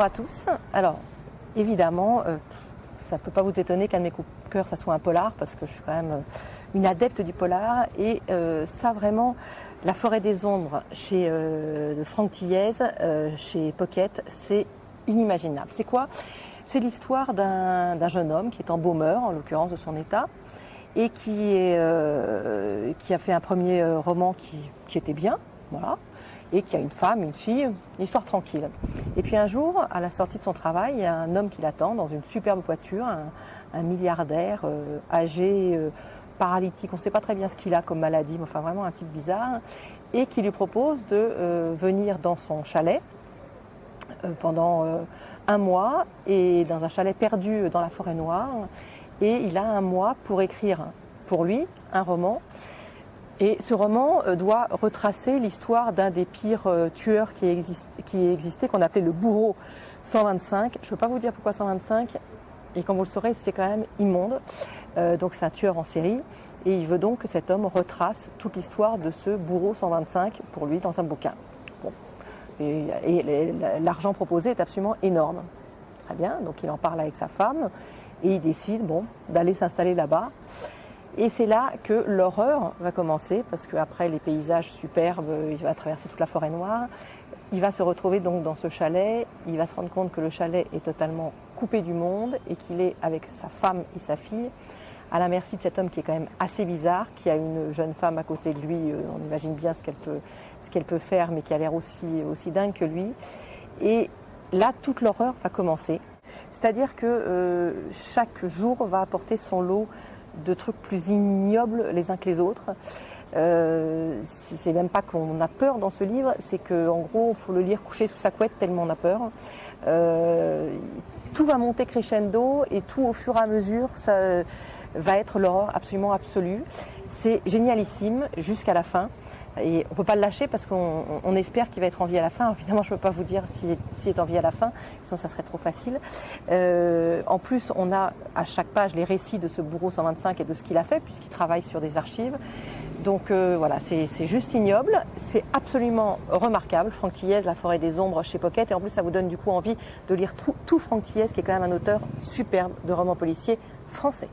à tous. Alors, évidemment, ça ne peut pas vous étonner qu'un de mes coups de cœur, ça soit un polar, parce que je suis quand même une adepte du polar. Et ça, vraiment, La forêt des ombres chez Franck Thiès, chez Pocket, c'est inimaginable. C'est quoi? C'est l'histoire d'un jeune homme qui est embaummeur, en l'occurrence de son état, et qui a fait un premier roman qui était bien, voilà, et qui a une femme, une fille, une histoire tranquille. Et puis un jour, à la sortie de son travail, il y a un homme qui l'attend dans une superbe voiture, un milliardaire âgé, paralytique, on ne sait pas très bien ce qu'il a comme maladie, mais enfin vraiment un type bizarre, et qui lui propose de venir dans son chalet pendant un mois, et dans un chalet perdu dans la forêt noire, et il a un mois pour écrire pour lui un roman. Et ce roman doit retracer l'histoire d'un des pires tueurs qui existait, qu'on appelait le bourreau 125. Je ne peux pas vous dire pourquoi 125, et quand vous le saurez, c'est quand même immonde. Donc c'est un tueur en série, et il veut donc que cet homme retrace toute l'histoire de ce bourreau 125 pour lui dans un bouquin. Bon. Et l'argent proposé est absolument énorme. Très bien, donc il en parle avec sa femme, et il décide d'aller s'installer là-bas. Et c'est là que l'horreur va commencer, parce qu'après les paysages superbes, il va traverser toute la forêt noire. Il va se retrouver donc dans ce chalet, il va se rendre compte que le chalet est totalement coupé du monde et qu'il est avec sa femme et sa fille à la merci de cet homme qui est quand même assez bizarre, qui a une jeune femme à côté de lui, on imagine bien ce qu'elle peut faire, mais qui a l'air aussi dingue que lui. Et là, toute l'horreur va commencer. C'est-à-dire que chaque jour va apporter son lot de trucs plus ignobles les uns que les autres. C'est même pas qu'on a peur dans ce livre, c'est qu'en gros, il faut le lire couché sous sa couette tellement on a peur. Tout va monter crescendo, et tout au fur et à mesure, ça va être l'horreur absolument absolue. C'est génialissime jusqu'à la fin. Et on ne peut pas le lâcher parce qu'on espère qu'il va être en vie à la fin. Évidemment, je ne peux pas vous dire s'il est en vie à la fin, sinon ça serait trop facile. En plus, on a à chaque page les récits de ce bourreau 125 et de ce qu'il a fait, puisqu'il travaille sur des archives. Donc voilà, c'est juste ignoble, c'est absolument remarquable. Franck Thiès, La forêt des ombres chez Pocket, et en plus ça vous donne du coup envie de lire tout Franck Thiès, qui est quand même un auteur superbe de romans policiers français.